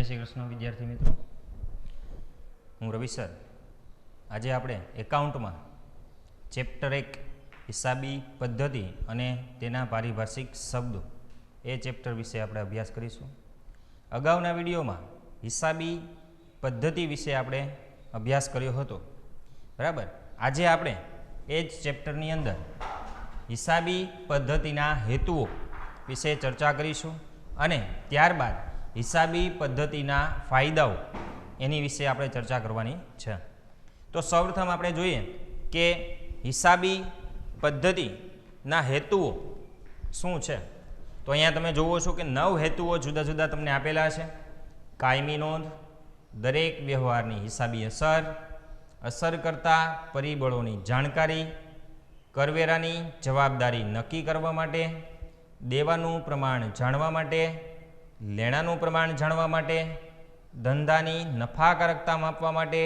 શ્રી કૃષ્ણ વિદ્યાર્થી મિત્રો, હું રવિ સર. આજે આપણે એકાઉન્ટમાં ચેપ્ટર 1 હિસાબી પદ્ધતિ અને તેના પારિભાષિક શબ્દો એ ચેપ્ટર વિશે આપણે અભ્યાસ કરીશું. અગાઉના વિડીયોમાં હિસાબી પદ્ધતિ વિશે આપણે અભ્યાસ કર્યો હતો, બરાબર. આજે આપણે એ જ ચેપ્ટરની અંદર હિસાબી પદ્ધતિના હેતુઓ વિશે ચર્ચા કરીશું અને ત્યારબાદ હિસાબી પદ્ધતિના ફાયદાઓ એની વિશે આપણે ચર્ચા કરવાની છે. તો સૌપ્રથમ આપણે જોઈએ કે હિસાબી પદ્ધતિના હેતુઓ શું છે. તો અહીંયા તમે જુઓ છો કે 9 હેતુઓ જુદા જુદા તમને આપેલા છે. કાયમી નોંધ, દરેક વ્યવહારની હિસાબી અસર, અસર કરતા પરિબળોની જાણકારી, કરવેરાની જવાબદારી નક્કી કરવા માટે, દેવાનું પ્રમાણ જાણવા માટે, લેણાનું પ્રમાણ જાણવા માટે, ધંધાની નફાકારકતા માપવા માટે,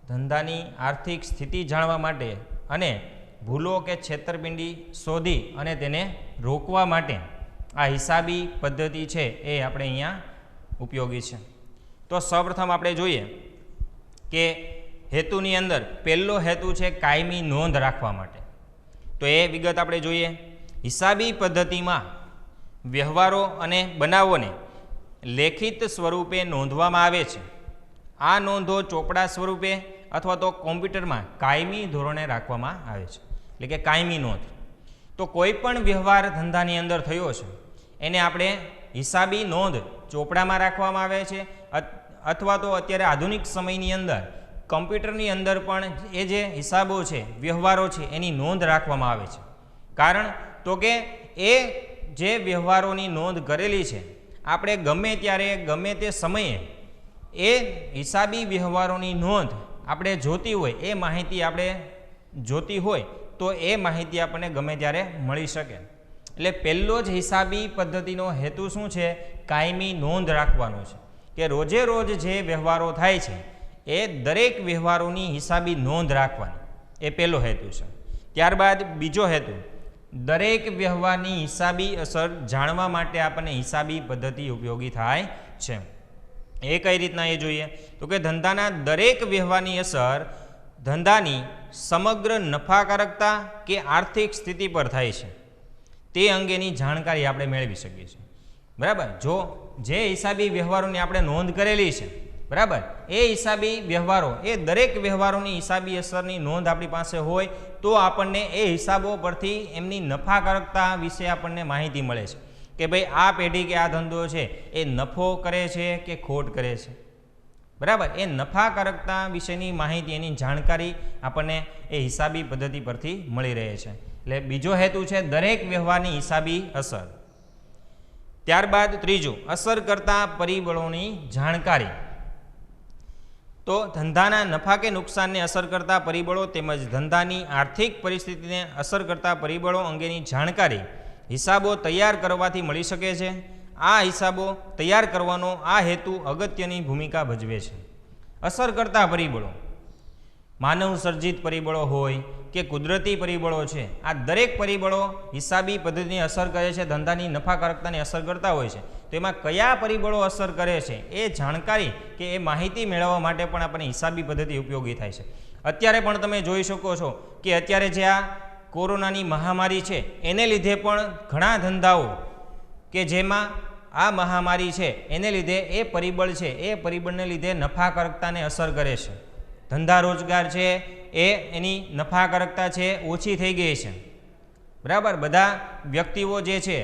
ધંધાની આર્થિક સ્થિતિ જાણવા માટે અને ભૂલો કે છેતરપિંડી શોધી અને તેને રોકવા માટે આ હિસાબી પદ્ધતિ છે એ આપણે અહીંયા ઉપયોગી છે. તો સૌપ્રથમ આપણે જોઈએ કે હેતુની અંદર પહેલો હેતુ છે કાયમી નોંધ રાખવા માટે. તો એ વિગત આપણે જોઈએ. હિસાબી પદ્ધતિમાં વ્યવહારો અને બનાવોને લેખિત સ્વરૂપે નોંધવામાં આવે છે. આ નોંધો ચોપડા સ્વરૂપે અથવા તો કોમ્પ્યુટરમાં કાયમી ધોરણે રાખવામાં આવે છે, એટલે કે કાયમી નોંધ. તો કોઈ પણ વ્યવહાર ધંધાની અંદર થયો છે એને આપણે હિસાબી નોંધ ચોપડામાં રાખવામાં આવે છે અથવા તો અત્યારે આધુનિક સમયની અંદર કમ્પ્યુટરની અંદર પણ એ જે હિસાબો છે, વ્યવહારો છે એની નોંધ રાખવામાં આવે છે. કારણ તો કે એ જે વ્યવહારોની નોંધ કરેલી છે આપણે ગમે ત્યારે ગમે તે સમયે એ હિસાબી વ્યવહારોની નોંધ આપણે જોતી હોય, એ માહિતી આપણે જોતી હોય તો એ માહિતી આપણને ગમે ત્યારે મળી શકે. એટલે પહેલો જ હિસાબી પદ્ધતિનો હેતુ શું છે? કાયમી નોંધ રાખવાનો છે કે રોજે રોજ જે વ્યવહારો થાય છે એ દરેક વ્યવહારોની હિસાબી નોંધ રાખવાની, એ પહેલો હેતુ છે. ત્યારબાદ બીજો હેતુ, દરેક વ્યવહારની હિસાબી અસર જાણવા માટે આપણને હિસાબી પદ્ધતિ ઉપયોગી થાય છે. એ કઈ રીતના એ જોઈએ તો કે ધંધાના દરેક વ્યવહારની અસર ધંધાની સમગ્ર નફાકારકતા કે આર્થિક સ્થિતિ પર થાય છે તે અંગેની જાણકારી આપણે મેળવી શકીએ છીએ, બરાબર. જો જે હિસાબી વ્યવહારોની આપણે નોંધ કરેલી છે, બરાબર, એ હિસાબી વ્યવહારો, એ દરેક વ્યવહારોની હિસાબી અસરની નોંધ આપણી પાસે હોય તો આપણને એ હિસાબો પરથી એમની નફાકારકતા વિશે આપણને માહિતી મળે છે કે ભાઈ આ પેઢી કે આ ધંધો છે એ નફો કરે છે કે ખોટ કરે છે, બરાબર. એ નફાકારકતા વિશેની માહિતી, એની જાણકારી આપણને એ હિસાબી પદ્ધતિ પરથી મળી રહે છે. એટલે બીજો હેતુ છે દરેક વ્યવહારની હિસાબી અસર. ત્યારબાદ ત્રીજું, અસર કરતા પરિબળોની જાણકારી. તો ધંધાના નફા કે નુકસાનને અસર કરતા પરિબળો તેમજ ધંધાની આર્થિક પરિસ્થિતિને અસર કરતા પરિબળો અંગેની જાણકારી હિસાબો તૈયાર કરવાથી મળી શકે છે. આ હિસાબો તૈયાર કરવાનો આ હેતુ અગત્યની ભૂમિકા ભજવે છે. અસર કરતા પરિબળો, માનવ સર્જિત પરિબળો હોય કે કુદરતી પરિબળો છે, આ દરેક પરિબળો હિસાબી પદ્ધતિને અસર કરે છે, ધંધાની નફાકારકતાને અસર કરતા હોય છે. તો એમાં કયા પરિબળો અસર કરે છે એ જાણકારી કે એ માહિતી મેળવવા માટે પણ આપણને હિસાબી પદ્ધતિ ઉપયોગી થાય છે. અત્યારે પણ તમે જોઈ શકો છો કે અત્યારે જે આ કોરોનાની મહામારી છે એને લીધે પણ ઘણા ધંધાઓ કે જેમાં આ મહામારી છે એને લીધે એ પરિબળ છે, એ પરિબળને લીધે નફાકારકતાને અસર કરે છે. ધંધા રોજગાર છે એ એની નફાકારકતા છે ઓછી થઈ ગઈ છે, બરાબર. બધા વ્યક્તિઓ જે છે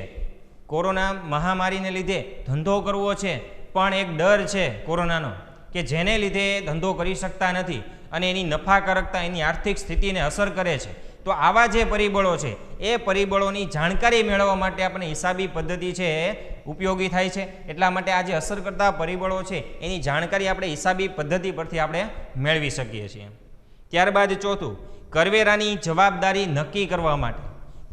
કોરોના મહામારીને લીધે ધંધો કરવો છે પણ એક ડર છે કોરોનાનો કે જેને લીધે ધંધો કરી શકતા નથી અને એની નફાકારકતા, એની આર્થિક સ્થિતિને અસર કરે છે. તો આવા જે પરિબળો છે એ પરિબળોની જાણકારી મેળવવા માટે આપણે હિસાબી પદ્ધતિ છે એ ઉપયોગી થાય છે. એટલા માટે આ જે અસર કરતા પરિબળો છે એની જાણકારી આપણે હિસાબી પદ્ધતિ પરથી આપણે મેળવી શકીએ છીએ. ત્યારબાદ ચોથું, કરવેરાની જવાબદારી નક્કી કરવા માટે.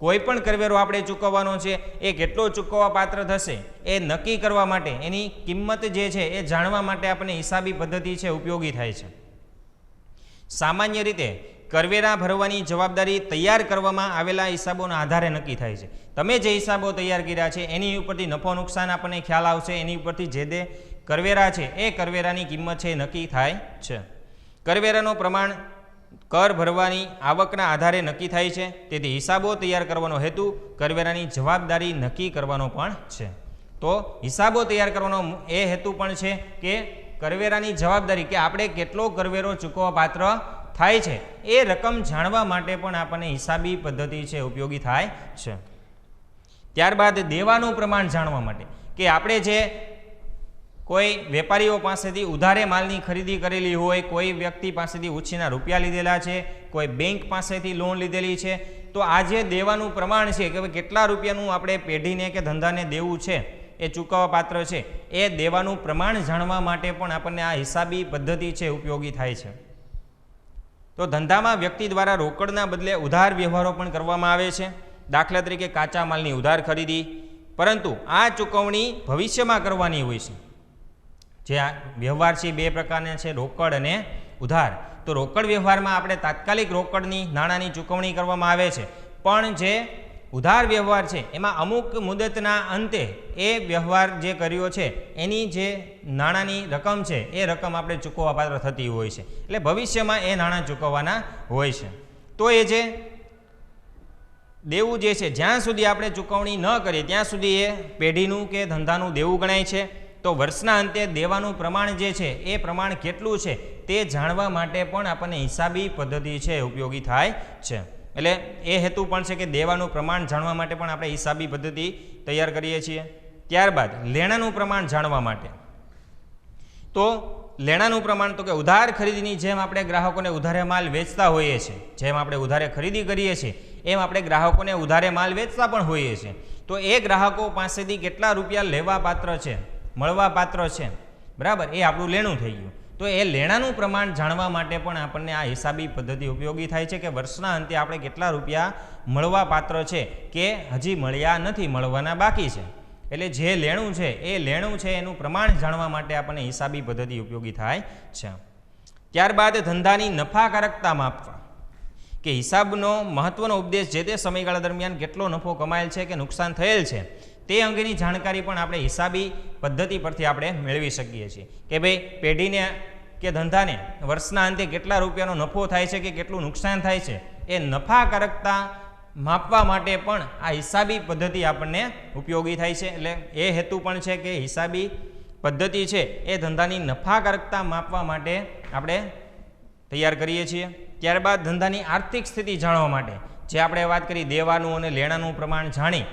કોઈ પણ કરવેરો આપણે ચૂકવવાનો છે એ કેટલો ચૂકવવા પાત્ર થશે એ નક્કી કરવા માટે, એની કિંમત જે છે એ જાણવા માટે આપણને હિસાબી પદ્ધતિ છે ઉપયોગી થાય છે. સામાન્ય રીતે કરવેરા ભરવાની જવાબદારી તૈયાર કરવામાં આવેલા હિસાબોના આધારે નક્કી થાય છે. તમે જે હિસાબો તૈયાર કર્યા છે એની ઉપરથી નફો નુકસાન આપણને ખ્યાલ આવશે, એની ઉપરથી જે તે કરવેરા છે એ કરવેરાની કિંમત છે એ નક્કી થાય છે. કરવેરાનું પ્રમાણ કર ભરવાની આવકના આધારે નક્કી થાય છે. તેથી હિસાબો તૈયાર કરવાનો હેતુ કરવેરાની જવાબદારી નક્કી કરવાનો પણ છે. તો હિસાબો તૈયાર કરવાનો એ હેતુ પણ છે કે કરવેરાની જવાબદારી કે આપણે કેટલો કરવેરો ચૂકવવા પાત્ર થાય છે એ રકમ જાણવા માટે પણ આપણને હિસાબી પદ્ધતિ છે ઉપયોગી થાય છે. ત્યારબાદ દેવાનું પ્રમાણ જાણવા માટે કે આપણે જે કોઈ વેપારીઓ પાસેથી ઉધારે માલની ખરીદી કરેલી હોય, કોઈ વ્યક્તિ પાસેથી ઉછીના રૂપિયા લીધેલા છે, કોઈ બેંક પાસેથી લોન લીધેલી છે, તો આ જે દેવાનું પ્રમાણ છે કે કેટલા રૂપિયાનું આપણે પેઢીને કે ધંધાને દેવું છે એ ચૂકવવા પાત્ર છે એ દેવાનું પ્રમાણ જાણવા માટે પણ આપણને આ હિસાબી પદ્ધતિ છે ઉપયોગી થાય છે. તો ધંધામાં વ્યક્તિ દ્વારા રોકડના બદલે ઉધાર વ્યવહારો પણ કરવામાં આવે છે. દાખલા તરીકે કાચા માલની ઉધાર ખરીદી, પરંતુ આ ચૂકવણી ભવિષ્યમાં કરવાની હોય છે. જે આ વ્યવહાર છે બે પ્રકારના છે, રોકડ અને ઉધાર. તો રોકડ વ્યવહારમાં આપણે તાત્કાલિક રોકડની નાણાંની ચૂકવણી કરવામાં આવે છે, પણ જે ઉધાર વ્યવહાર છે એમાં અમુક મુદતના અંતે એ વ્યવહાર જે કર્યો છે એની જે નાણાંની રકમ છે એ રકમ આપણે ચૂકવવા પાત્ર થતી હોય છે. એટલે ભવિષ્યમાં એ નાણાં ચૂકવવાના હોય છે. તો એ જે દેવું જે છે જ્યાં સુધી આપણે ચૂકવણી ન કરીએ ત્યાં સુધી એ પેઢીનું કે ધંધાનું દેવું ગણાય છે. તો વર્ષના અંતે દેવાનું પ્રમાણ જે છે એ પ્રમાણ કેટલું છે તે જાણવા માટે પણ આપણને હિસાબી પદ્ધતિ છે ઉપયોગી થાય છે. એટલે એ હેતુ પણ છે કે દેવાનું પ્રમાણ જાણવા માટે પણ આપણે હિસાબી પદ્ધતિ તૈયાર કરીએ છીએ. ત્યારબાદ લેણાનું પ્રમાણ જાણવા માટે, તો લેણાનું પ્રમાણ તો કે ઉધાર ખરીદીની જેમ આપણે ગ્રાહકોને ઉધારે માલ વેચતા હોઈએ છીએ, જેમ આપણે ઉધારે ખરીદી કરીએ છીએ એમ આપણે ગ્રાહકોને ઉધારે માલ વેચતા પણ હોઈએ છીએ. તો એ ગ્રાહકો પાસેથી કેટલા રૂપિયા લેવા પાત્ર છે, મળવા પાત્ર છે, બરાબર, એ આપણું લેણું થઈ ગયું. તો એ લેણાનું પ્રમાણ જાણવા માટે પણ આપણને આ હિસાબી પદ્ધતિ ઉપયોગી થાય છે કે વર્ષના અંતે આપણે કેટલા રૂપિયા મળવા પાત્ર છે કે હજી મળ્યા નથી, મળવાના બાકી છે. એટલે જે લેણું છે એ લેણું છે એનું પ્રમાણ જાણવા માટે આપણને હિસાબી પદ્ધતિ ઉપયોગી થાય છે. ત્યારબાદ ધંધાની નફાકારકતા માપવા, કે હિસાબનો મહત્વનો ઉપદેશ જે તે સમયગાળા દરમિયાન કેટલો નફો કમાયેલ છે કે નુકસાન થયેલ છે તે અંગેની જાણકારી પણ આપણે હિસાબી પદ્ધતિ પરથી આપણે મેળવી શકીએ છીએ. કે ભાઈ પેઢીને કે ધંધાને વર્ષના અંતે કેટલા રૂપિયાનો નફો થાય છે કે કેટલું નુકસાન થાય છે એ નફાકારકતા માપવા માટે પણ આ હિસાબી પદ્ધતિ આપણને ઉપયોગી થાય છે. એટલે એ હેતુ પણ છે કે હિસાબી પદ્ધતિ છે એ ધંધાની નફાકારકતા માપવા માટે આપણે તૈયાર કરીએ છીએ. ત્યારબાદ ધંધાની આર્થિક સ્થિતિ જાણવા માટે જે આપણે વાત કરી દેવાનું અને લેણાનું પ્રમાણ જાણી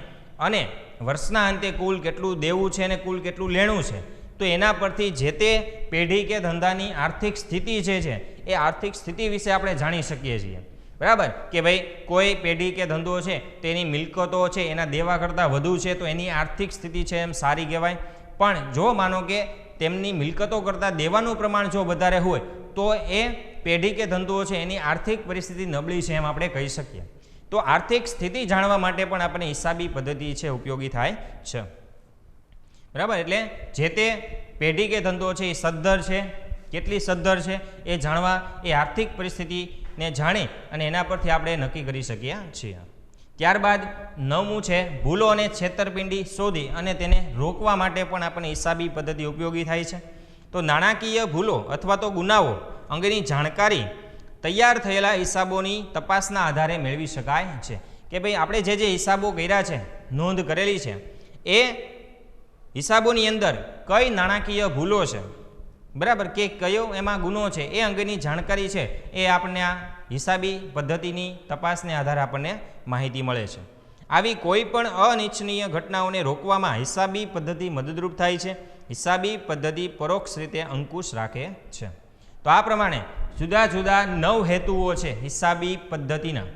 અને વર્ષના અંતે કુલ કેટલું દેવું છે અને કુલ કેટલું લેણું છે, તો એના પરથી જે તે પેઢી કે ધંધાની આર્થિક સ્થિતિ જે છે એ આર્થિક સ્થિતિ વિશે આપણે જાણી શકીએ છીએ. બરાબર, કે ભાઈ કોઈ પેઢી કે ધંધો છે તેની મિલકતો છે એના દેવા કરતાં વધુ છે તો એની આર્થિક સ્થિતિ છે એમ સારી કહેવાય. પણ જો માનો કે તેમની મિલકતો કરતાં દેવાનું પ્રમાણ જો વધારે હોય તો એ પેઢી કે ધંધો છે એની આર્થિક પરિસ્થિતિ નબળી છે એમ આપણે કહી શકીએ. તો આર્થિક સ્થિતિ જાણવા માટે પણ આપણને હિસાબી પદ્ધતિ છે ઉપયોગી થાય છે. બરાબર, એટલે જે તે પેઢી કે ધંધો છે એ સદ્ધર છે, કેટલી સદ્ધર છે એ જાણવા, એ આર્થિક પરિસ્થિતિને જાણી અને એના પરથી આપણે નક્કી કરી શકીએ છીએ. ત્યારબાદ 9મું છે ભૂલો અને છેતરપિંડી શોધી અને તેને રોકવા માટે પણ આપણને હિસાબી પદ્ધતિ ઉપયોગી થાય છે. તો નાણાકીય ભૂલો અથવા તો ગુનાઓ અંગેની જાણકારી તૈયાર થયેલા હિસાબોની તપાસના આધારે મેળવી શકાય છે. કે ભાઈ આપણે જે હિસાબો કર્યા છે, નોંધ કરેલી છે, એ હિસાબોની અંદર કઈ નાણાકીય ભૂલો છે, બરાબર, કે કયો એમાં ગુનો છે એ અંગેની જાણકારી છે એ આપણને આ હિસાબી પદ્ધતિની તપાસને આધારે આપણને માહિતી મળે છે. આવી કોઈ પણ અનિચ્છનીય ઘટનાઓને રોકવામાં હિસાબી પદ્ધતિ મદદરૂપ થાય છે. હિસાબી પદ્ધતિ પરોક્ષ રીતે અંકુશ રાખે છે. તો આ પ્રમાણે જુદા જુદા 9 હેતુઓ છે હિસાબી પદ્ધતિના.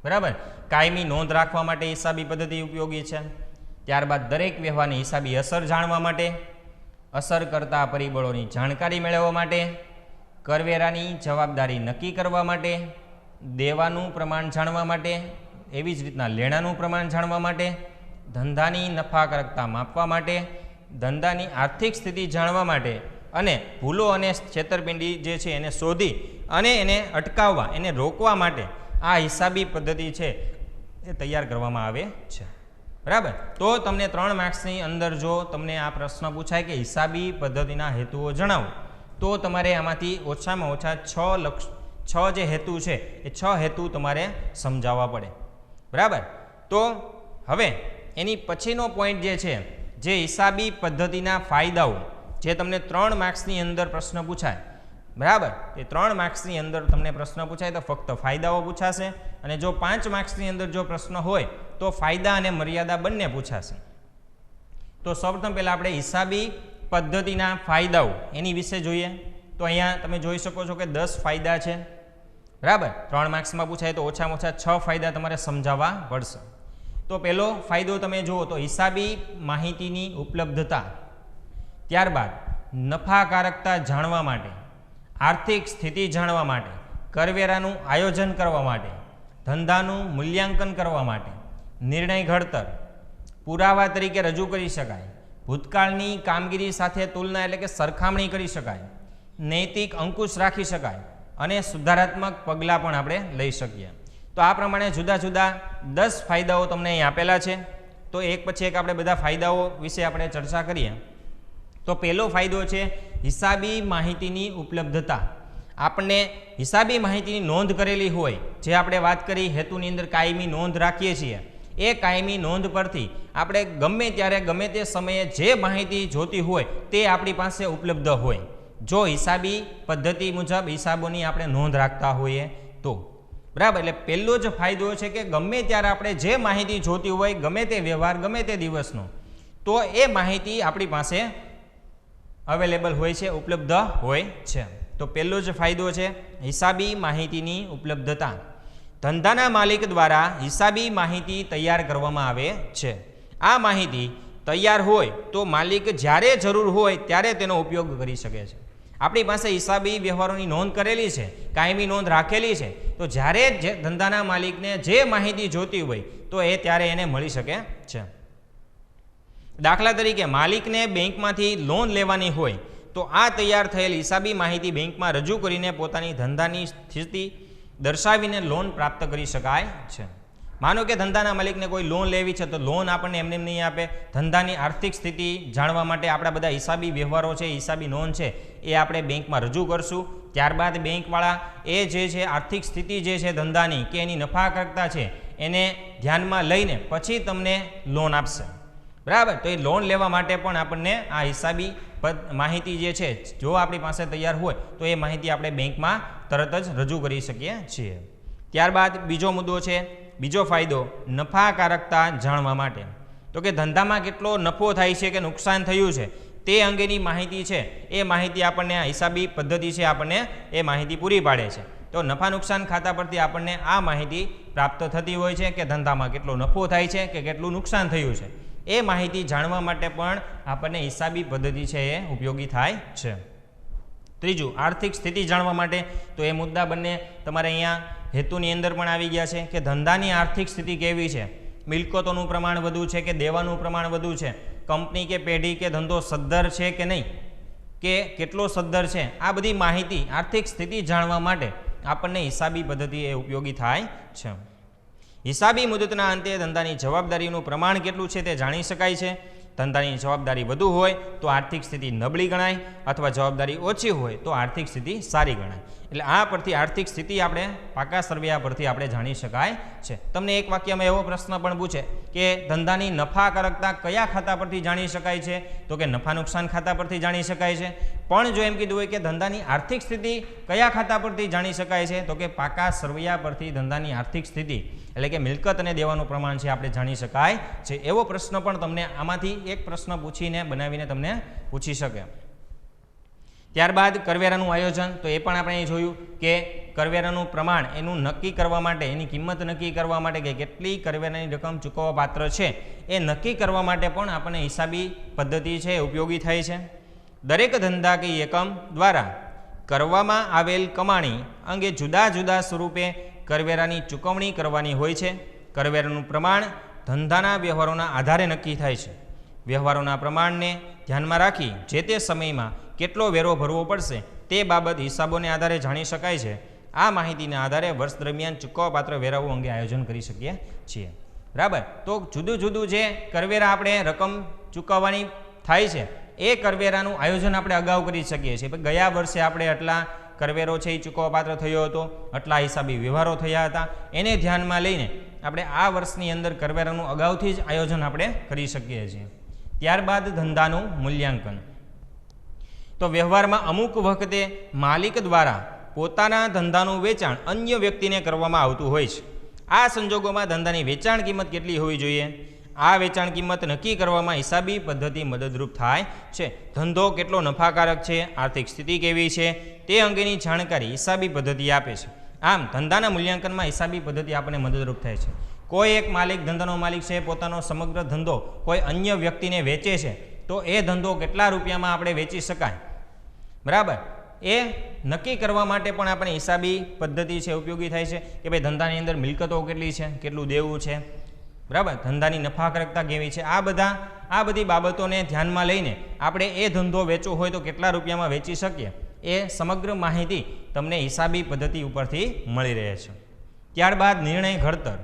બરાબર, કાયમી નોંધ રાખવા માટે હિસાબી પદ્ધતિ ઉપયોગી છે. ત્યારબાદ દરેક વ્યવહારની હિસાબી અસર જાણવા માટે, અસર કરતા પરિબળોની જાણકારી મેળવવા માટે, કરવેરાની જવાબદારી નક્કી કરવા માટે, દેવાનું પ્રમાણ જાણવા માટે, એવી જ રીતના લેણાનું પ્રમાણ જાણવા માટે, ધંધાની નફાકારકતા માપવા માટે, ધંધાની આર્થિક સ્થિતિ જાણવા માટે અને ભૂલો અને છેતરપિંડી જે છે એને શોધી અને એને અટકાવવા, એને રોકવા માટે આ હિસાબી પદ્ધતિ છે એ તૈયાર કરવામાં આવે છે. બરાબર. તો તમને 3 માર્ક્સની અંદર જો તમને આ પ્રશ્ન પૂછાય કે હિસાબી પદ્ધતિના હેતુઓ જણાવો, તો તમારે આમાંથી ઓછામાં ઓછા 6 જે હેતુ છે એ 6 હેતુ તમારે સમજાવવા પડે. બરાબર. તો હવે એની પછીનો પોઈન્ટ જે છે, જે હિસાબી પદ્ધતિના ફાયદાઓ, જે તમને 3 માર્ક્સની અંદર પ્રશ્ન પૂછાય, બરાબર, એ 3 માર્ક્સની અંદર તમને પ્રશ્ન પૂછાય તો ફક્ત ફાયદાઓ પૂછાશે, અને જો 5 માર્ક્સની અંદર જો પ્રશ્ન હોય તો ફાયદા અને મર્યાદા બંને પૂછાશે. તો સૌપ્રથમ પહેલાં આપણે હિસાબી પદ્ધતિના ફાયદાઓ એની વિશે જોઈએ. તો અહીંયા તમે જોઈ શકો છો કે 10 ફાયદા છે. બરાબર. 3 માર્ક્સમાં પૂછાય તો ઓછામાં ઓછા 6 ફાયદા તમારે સમજાવવા પડશે. તો પહેલો ફાયદો તમે જુઓ તો હિસાબી માહિતીની ઉપલબ્ધતા, ત્યારબાદ નફાકારકતા જાણવા માટે, આર્થિક સ્થિતિ જાણવા માટે, કરવેરાનું આયોજન કરવા માટે, ધંધાનું મૂલ્યાંકન કરવા માટે, નિર્ણય ઘડતર, પુરાવા તરીકે રજૂ કરી શકાય, ભૂતકાળની કામગીરી સાથે તુલના એટલે કે સરખામણી કરી શકાય, નૈતિક અંકુશ રાખી શકાય, અને સુધારાત્મક પગલાં પણ આપણે લઈ શકીએ. તો આ પ્રમાણે જુદા જુદા 10 ફાયદાઓ તમને અહીં આપેલા છે. તો એક પછી એક આપણે બધા ફાયદાઓ વિશે આપણે ચર્ચા કરીએ. તો પહેલો ફાયદો છે હિસાબી માહિતીની ઉપલબ્ધતા. આપણને હિસાબી માહિતીની નોંધ કરેલી હોય, જે આપણે વાત કરી હેતુની અંદર કાયમી નોંધ રાખીએ છીએ, એ કાયમી નોંધ પરથી આપણે ગમે ત્યારે ગમે તે સમયે જે માહિતી જોતી હોય તે આપણી પાસે ઉપલબ્ધ હોય, જો હિસાબી પદ્ધતિ મુજબ હિસાબોની આપણે નોંધ રાખતા હોઈએ તો. બરાબર. એટલે પહેલો જ ફાયદો છે કે ગમે ત્યારે આપણે જે માહિતી જોતી હોય, ગમે તે વ્યવહાર, ગમે તે દિવસનો, તો એ માહિતી આપણી પાસે અવેલેબલ હોય છે, ઉપલબ્ધ હોય છે. તો પહેલો જ ફાયદો છે હિસાબી માહિતીની ઉપલબ્ધતા. ધંધાના માલિક દ્વારા હિસાબી માહિતી તૈયાર કરવામાં આવે છે. આ માહિતી તૈયાર હોય તો માલિક જ્યારે જરૂર હોય ત્યારે તેનો ઉપયોગ કરી શકે છે. આપણી પાસે હિસાબી વ્યવહારોની નોંધ કરેલી છે, કાયમી નોંધ રાખેલી છે, તો જ્યારે જે ધંધાના માલિકને જે માહિતી જોતી હોય તો એ ત્યારે એને મળી શકે છે. દાખલા તરીકે માલિકને બેંકમાંથી લોન લેવાની હોય તો આ તૈયાર થયેલ હિસાબી માહિતી બેંકમાં રજૂ કરીને પોતાની ધંધાની સ્થિતિ દર્શાવીને લોન પ્રાપ્ત કરી શકાય છે. માનો કે ધંધાના માલિકને કોઈ લોન લેવી છે તો લોન આપણને એમને નહીં આપે. ધંધાની આર્થિક સ્થિતિ જાણવા માટે આપણા બધા હિસાબી વ્યવહારો છે, હિસાબી નોંધ છે, એ આપણે બેંકમાં રજૂ કરશું. ત્યારબાદ બેંકવાળા એ જે છે આર્થિક સ્થિતિ જે છે ધંધાની, કે એની નફાકારકતા છે, એને ધ્યાનમાં લઈને પછી તમને લોન આપશે. બરાબર. તો એ લોન લેવા માટે પણ આપણને આ હિસાબી માહિતી જે છે, જો આપણી પાસે તૈયાર હોય તો એ માહિતી આપણે બેંકમાં તરત જ રજૂ કરી શકીએ છીએ. ત્યારબાદ બીજો મુદ્દો છે, બીજો ફાયદો નફાકારકતા જાણવા માટે. તો કે ધંધામાં કેટલો નફો થાય છે કે નુકસાન થયું છે તે અંગેની માહિતી છે, એ માહિતી આપણને આ હિસાબી પદ્ધતિ છે આપણને એ માહિતી પૂરી પાડે છે. તો નફા નુકસાન ખાતા પરથી આપણને આ માહિતી પ્રાપ્ત થતી હોય છે કે ધંધામાં કેટલો નફો થાય છે કે કેટલું નુકસાન થયું છે. એ માહિતી જાણવા માટે પણ આપણને હિસાબી પદ્ધતિ છે એ ઉપયોગી થાય છે. ત્રીજું, આર્થિક સ્થિતિ જાણવા માટે. તો એ મુદ્દા બંને તમારે અહીંયા હેતુની અંદર પણ આવી ગયા છે કે ધંધાની આર્થિક સ્થિતિ કેવી છે, મિલકતોનું પ્રમાણ વધુ છે કે દેવાનું પ્રમાણ વધુ છે, કંપની કે પેઢી કે ધંધો સદ્ધર છે કે નહીં, કે કેટલો સદ્ધર છે. આ બધી માહિતી આર્થિક સ્થિતિ જાણવા માટે આપણને હિસાબી પદ્ધતિ એ ઉપયોગી થાય છે. હિસાબી મુદતના અંતે ધંધાની જવાબદારીનું પ્રમાણ કેટલું છે તે જાણી શકાય છે. ધંધાની જવાબદારી વધુ હોય તો આર્થિક સ્થિતિ નબળી ગણાય, અથવા જવાબદારી ઓછી હોય તો આર્થિક સ્થિતિ સારી ગણાય. એટલે આ પરથી આર્થિક સ્થિતિ આપણે પાકા સરવૈયા પરથી આપણે જાણી શકાય છે. તમને એક વાક્યમાં એવો પ્રશ્ન પણ પૂછે કે ધંધાની નફાકારકતા કયા ખાતા પરથી જાણી શકાય છે, તો કે નફા નુકસાન ખાતા પરથી જાણી શકાય છે. પણ જો એમ કીધું હોય કે ધંધાની આર્થિક સ્થિતિ કયા ખાતા પરથી જાણી શકાય છે, તો કે પાકા સરવૈયા પરથી ધંધાની આર્થિક સ્થિતિ એટલે કે મિલકત અને દેવાનું પ્રમાણ છે આપણે જાણી શકાય છે. એવો પ્રશ્ન પણ તમને આમાંથી એક પ્રશ્ન પૂછીને બનાવીને તમને પૂછી શકે. ત્યારબાદ કરવેરાનું આયોજન. તો એ પણ આપણે અહીં જોયું કે કરવેરાનું પ્રમાણ એનું નક્કી કરવા માટે, એની કિંમત નક્કી કરવા માટે, કે કેટલી કરવેરાની રકમ ચૂકવવા પાત્ર છે એ નક્કી કરવા માટે પણ આપણને હિસાબી પદ્ધતિ છે એ ઉપયોગી થાય છે. દરેક ધંધાકીય એકમ દ્વારા કરવામાં આવેલ કમાણી અંગે જુદા જુદા સ્વરૂપે કરવેરાની ચૂકવણી કરવાની હોય છે. કરવેરાનું પ્રમાણ ધંધાના વ્યવહારોના આધારે નક્કી થાય છે. વ્યવહારોના પ્રમાણને ધ્યાનમાં રાખી જે તે સમયમાં કેટલો વેરો ભરવો પડશે તે બાબત હિસાબોને આધારે જાણી શકાય છે. આ માહિતીના આધારે વર્ષ દરમિયાન ચૂકવવાપાત્ર વેરાઓ અંગે આયોજન કરી શકીએ છીએ. બરાબર. તો જુદું જુદું જે કરવેરા આપણે રકમ ચૂકવવાની થાય છે એ કરવેરાનું આયોજન આપણે અગાઉ કરી શકીએ છીએ. ગયા વર્ષે આપણે આટલા કરવેરો છે એ ચૂકવવાપાત્ર થયો હતો, આટલા હિસાબી વ્યવહારો થયા હતા, એને ધ્યાનમાં લઈને આપણે આ વર્ષની અંદર કરવેરાનું અગાઉથી જ આયોજન આપણે કરી શકીએ છીએ. ત્યારબાદ ધંધાનું મૂલ્યાંકન. તો વ્યવહારમાં અમુક વખતે માલિક દ્વારા પોતાના ધંધાનું વેચાણ અન્ય વ્યક્તિને કરવામાં આવતું હોય છે. આ સંજોગોમાં ધંધાની વેચાણ કિંમત કેટલી હોવી જોઈએ? આ વેચાણ કિંમત નક્કી કરવામાં હિસાબી પદ્ધતિ મદદરૂપ થાય છે. ધંધો કેટલો નફાકારક છે, આર્થિક સ્થિતિ કેવી છે તે અંગેની જાણકારી હિસાબી પદ્ધતિ આપે છે. આમ ધંધાના મૂલ્યાંકનમાં હિસાબી પદ્ધતિ આપણને મદદરૂપ થાય છે. કોઈ એક માલિક, ધંધાનો માલિક છે, પોતાનો સમગ્ર ધંધો કોઈ અન્ય વ્યક્તિને વેચે છે તો એ ધંધો કેટલા રૂપિયામાં આપણે વેચી શકાય, બરાબર, એ નક્કી કરવા માટે પણ આપણે હિસાબી પદ્ધતિ છે ઉપયોગી થાય છે. કે ભાઈ ધંધાની અંદર મિલકતો કેટલી છે, કેટલું દેવું છે, બરાબર, ધંધાની નફાકારકતા કેવી છે, આ બધી બાબતોને ધ્યાનમાં લઈને આપણે એ ધંધો વેચવો હોય તો કેટલા રૂપિયામાં વેચી શકીએ એ સમગ્ર માહિતી તમને હિસાબી પદ્ધતિ ઉપરથી મળી રહે છે. ત્યારબાદ નિર્ણય ઘડતર.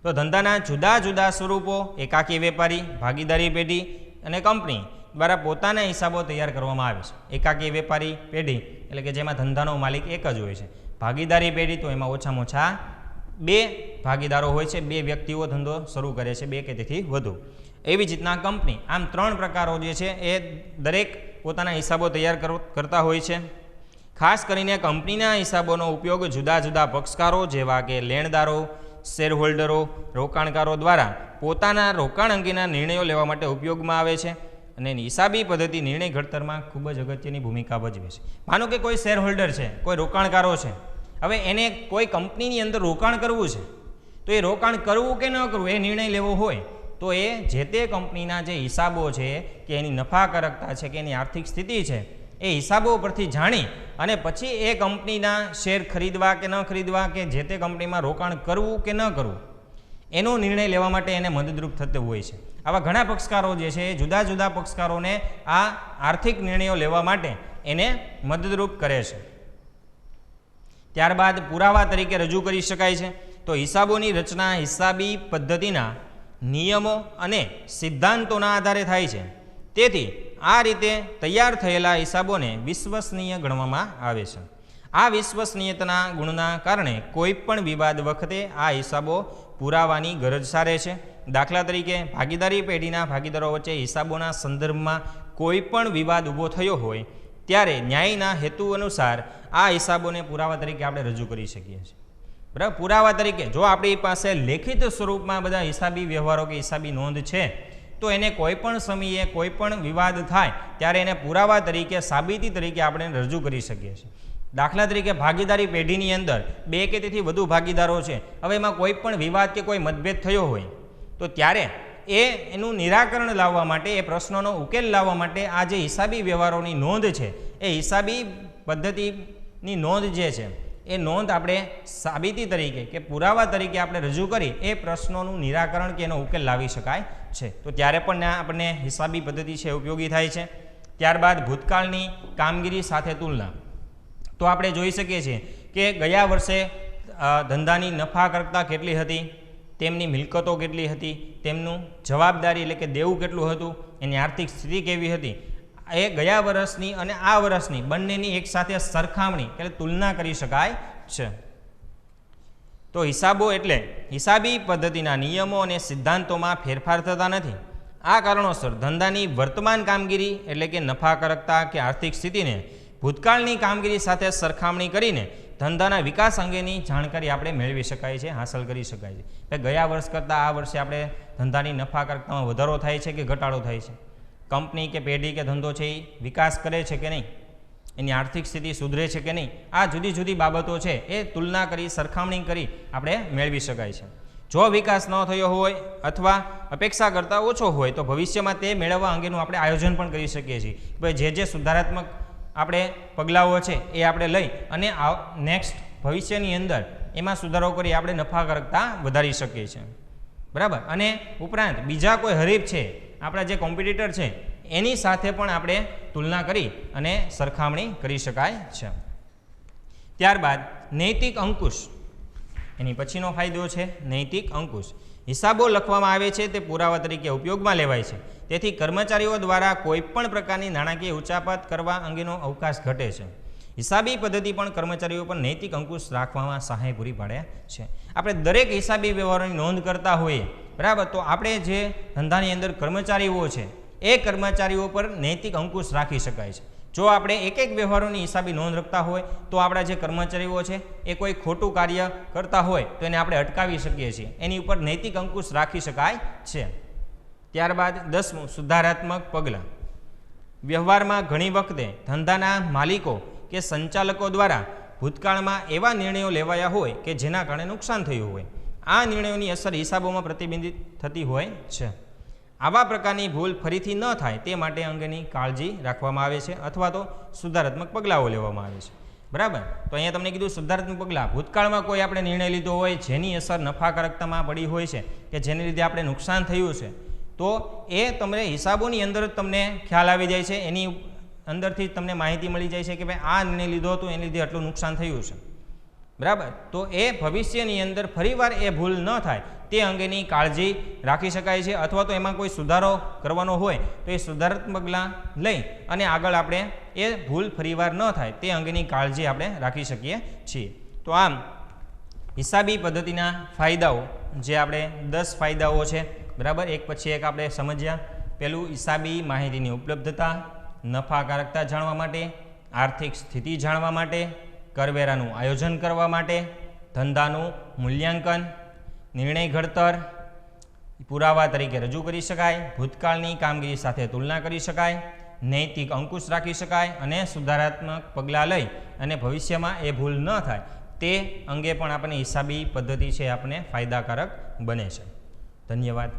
તો ધંધાના જુદા જુદા સ્વરૂપો એકાકી વેપારી, ભાગીદારી પેઢી અને કંપની દ્વારા પોતાના હિસાબો તૈયાર કરવામાં આવે છે. એકાકી વેપારી પેઢી એટલે કે જેમાં ધંધાનો માલિક એક જ હોય છે. ભાગીદારી પેઢી તો એમાં ઓછામાં ઓછા 2 ભાગીદારો હોય છે, 2 વ્યક્તિઓ ધંધો શરૂ કરે છે, 2 કે તેથી વધુ. એવી જ રીતના કંપની. આમ 3 પ્રકારો જે છે એ દરેક પોતાના હિસાબો તૈયાર કરતા હોય છે. ખાસ કરીને કંપનીના હિસાબોનો ઉપયોગ જુદા જુદા પક્ષકારો જેવા કે લેણદારો, શેરહોલ્ડરો, રોકાણકારો દ્વારા પોતાના રોકાણ અંગેના નિર્ણયો લેવા માટે ઉપયોગમાં આવે છે. અને હિસાબી પદ્ધતિ નિર્ણય ઘડતરમાં ખૂબ જ અગત્યની ભૂમિકા ભજવે છે. માનો કે કોઈ શેરહોલ્ડર છે, કોઈ રોકાણકારો છે, હવે એને કોઈ કંપનીની અંદર રોકાણ કરવું છે તો એ રોકાણ કરવું કે ન કરવું એ નિર્ણય લેવો હોય તો એ જે તે કંપનીના જે હિસાબો છે કે એની નફાકારકતા છે કે એની આર્થિક સ્થિતિ છે એ હિસાબો પરથી જાણી અને પછી એ કંપનીના શેર ખરીદવા કે ન ખરીદવા કે જે તે કંપનીમાં રોકાણ કરવું કે ન કરવું એનો નિર્ણય લેવા માટે એને મદદરૂપ થતું હોય છે. આવા ઘણા પક્ષકારો જે છે એ જુદા જુદા પક્ષકારોને આ આર્થિક નિર્ણયો લેવા માટે એને મદદરૂપ કરે છે. ત્યારબાદ પુરાવા તરીકે રજૂ કરી શકાય છે. તો હિસાબોની રચના હિસાબી પદ્ધતિના નિયમો અને સિદ્ધાંતોના આધારે થાય છે. તેથી આ રીતે તૈયાર થયેલા હિસાબોને વિશ્વસનીય ગણવામાં આવે છે. આ વિશ્વસનીયતાના ગુણના કારણે કોઈ પણ વિવાદ વખતે આ હિસાબો પુરાવાની ગરજ સારે છે. દાખલા તરીકે ભાગીદારી પેઢીના ભાગીદારો વચ્ચે હિસાબોના સંદર્ભમાં કોઈ પણ વિવાદ ઊભો થયો હોય ત્યારે ન્યાયના હેતુ અનુસાર આ હિસાબોને પુરાવા તરીકે આપણે રજૂ કરી શકીએ છીએ. બરાબર. પુરાવા તરીકે જો આપણી પાસે લેખિત સ્વરૂપમાં બધા હિસાબી વ્યવહારો કે હિસાબી નોંધ છે તો એને કોઈ પણ સમયે કોઈ પણ વિવાદ થાય ત્યારે એને પુરાવા તરીકે, સાબિતી તરીકે આપણે રજૂ કરી શકીએ છીએ. દાખલા તરીકે ભાગીદારી પેઢીની અંદર 2 કે તેથી વધુ ભાગીદારો છે. હવે એમાં કોઈ પણ વિવાદ કે કોઈ મતભેદ થયો હોય તો ત્યારે એનું નિરાકરણ લાવવા માટે, એ પ્રશ્નોનો ઉકેલ લાવવા માટે આ જે હિસાબી વ્યવહારોની નોંધ છે એ હિસાબી પદ્ધતિની નોંધ જે છે એ નોંધ આપણે સાબિતી તરીકે કે પુરાવા તરીકે આપણે રજૂ કરી એ પ્રશ્નોનું નિરાકરણ કે એનો ઉકેલ લાવી શકાય છે. તો ત્યારે પણ આપણને હિસાબી પદ્ધતિ છે ઉપયોગી થાય છે. ત્યારબાદ ભૂતકાળની કામગીરી સાથે તુલના. તો આપણે જોઈ શકીએ છીએ કે ગયા વર્ષે ધંધાની નફાકારકતા કેટલી હતી, તેમની મિલકતો કેટલી હતી, તેમનું જવાબદારી એટલે કે દેવું કેટલું હતું, એની આર્થિક સ્થિતિ કેવી હતી, એ ગયા વર્ષની અને આ વર્ષની બંનેની એકસાથે સરખામણી એટલે તુલના કરી શકાય છે. તો હિસાબો એટલે હિસાબી પદ્ધતિના નિયમો અને સિદ્ધાંતોમાં ફેરફાર થતા નથી. આ કારણોસર ધંધાની વર્તમાન કામગીરી એટલે કે નફાકારકતા કે આર્થિક સ્થિતિને ભૂતકાળની કામગીરી સાથે સરખામણી કરીને ધંધાના વિકાસ અંગેની જાણકારી આપણે મેળવી શકાય છે, હાંસલ કરી શકાય છે. ગયા વર્ષ કરતાં આ વર્ષે આપણે ધંધાની નફાકારકતામાં વધારો થાય છે કે ઘટાડો થાય છે, કંપની કે પેઢી કે ધંધો છે એ વિકાસ કરે છે કે નહીં, એની આર્થિક સ્થિતિ સુધરે છે કે નહીં, આ જુદી જુદી બાબતો છે એ તુલના કરી, સરખામણી કરી આપણે મેળવી શકાય છે. જો વિકાસ ન થયો હોય અથવા અપેક્ષા કરતાં ઓછો હોય તો ભવિષ્યમાં તે મેળવવા અંગેનું આપણે આયોજન પણ કરી શકીએ છીએ. ભાઈ જે સુધારાત્મક આપણે પગલાઓ છે એ આપણે લઈ અને નેક્સ્ટ ભવિષ્યની અંદર એમાં સુધારો કરી આપણે નફાકારકતા વધારી શકીએ છીએ. બરાબર. અને ઉપરાંત બીજા કોઈ હરીફ છે, આપણા જે કોમ્પિટિટર છે એની સાથે પણ આપણે તુલના કરી અને સરખામણી કરી શકાય છે. ત્યારબાદ નૈતિક અંકુશ. એની પછીનો ફાયદો છે નૈતિક અંકુશ. હિસાબો લખવામાં આવે છે તે પુરાવા તરીકે ઉપયોગમાં લેવાય છે. તેથી કર્મચારીઓ દ્વારા કોઈપણ પ્રકારની નાણાકીય ઉચાપત કરવા અંગેનો અવકાશ ઘટે છે. હિસાબી પદ્ધતિ પણ કર્મચારીઓ પર નૈતિક અંકુશ રાખવામાં સહાય પૂરી પાડે છે. આપણે દરેક હિસાબી વ્યવહારોની નોંધ કરતા હોઈએ, બરાબર, તો આપણે જે ધંધાની અંદર કર્મચારીઓ છે એ કર્મચારીઓ પર નૈતિક અંકુશ રાખી શકાય છે. જો આપણે એક એક વ્યવહારોની હિસાબી નોંધ રાખતા હોય તો આપણા જે કર્મચારીઓ છે એ કોઈ ખોટું કાર્ય કરતા હોય તો એને આપણે અટકાવી શકીએ છીએ. એની ઉપર નૈતિક અંકુશ રાખી શકાય છે. ત્યારબાદ 10મું સુધારાત્મક પગલાં. વ્યવહારમાં ઘણી વખતે ધંધાના માલિકો કે સંચાલકો દ્વારા ભૂતકાળમાં એવા નિર્ણયો લેવાયા હોય કે જેના કારણે નુકસાન થયું હોય. આ નિર્ણયોની અસર હિસાબોમાં પ્રતિબિંબિત થતી હોય છે. આવા પ્રકારની ભૂલ ફરીથી ન થાય તે માટે અંગેની કાળજી રાખવામાં આવે છે અથવા તો સુધારાત્મક પગલાઓ લેવામાં આવે છે. બરાબર, તો અહીંયા તમને કીધું સુધારાત્મક પગલાં. ભૂતકાળમાં કોઈ આપણે નિર્ણય લીધો હોય જેની અસર નફાકારકતામાં પડી હોય છે કે જેને લીધે આપણે નુકસાન થયું છે, તો એ તમને હિસાબોની અંદર જ તમને ખ્યાલ આવી જાય છે. એની અંદરથી તમને માહિતી મળી જાય છે કે ભાઈ આ નિર્ણય લીધો હતો એને લીધે આટલું નુકસાન થયું છે. બરાબર, તો એ ભવિષ્યની અંદર ફરીવાર એ ભૂલ ન થાય તે અંગેની કાળજી રાખી શકાય છે. અથવા તો એમાં કોઈ સુધારો કરવાનો હોય તો એ સુધારાત્મક પગલાં લઈ અને આગળ આપણે એ ભૂલ ફરીવાર ન થાય તે અંગેની કાળજી આપણે રાખી શકીએ છીએ. તો આમ હિસાબી પદ્ધતિના ફાયદાઓ જે આપણે 10 ફાયદાઓ છે, બરાબર, એક પછી એક આપણે સમજ્યા. પહેલું, હિસાબી માહિતીની ઉપલબ્ધતા, નફાકારકતા જાણવા માટે, આર્થિક સ્થિતિ જાણવા માટે, કરવેરાનું આયોજન કરવા માટે, ધંધાનું મૂલ્યાંકન, નિર્ણય ઘડતર પુરાવા તરીકે રજૂ કરી શકાય, ભૂતકાળની કામગીરી સાથે તુલના કરી શકાય, નૈતિક અંકુશ રાખી શકાય અને સુધારાત્મક પગલાં લઈ અને ભવિષ્યમાં એ ભૂલ ન થાય તે અંગે પણ આપણને હિસાબી પદ્ધતિ છે આપણે ફાયદાકારક બને છે. ધન્યવાદ.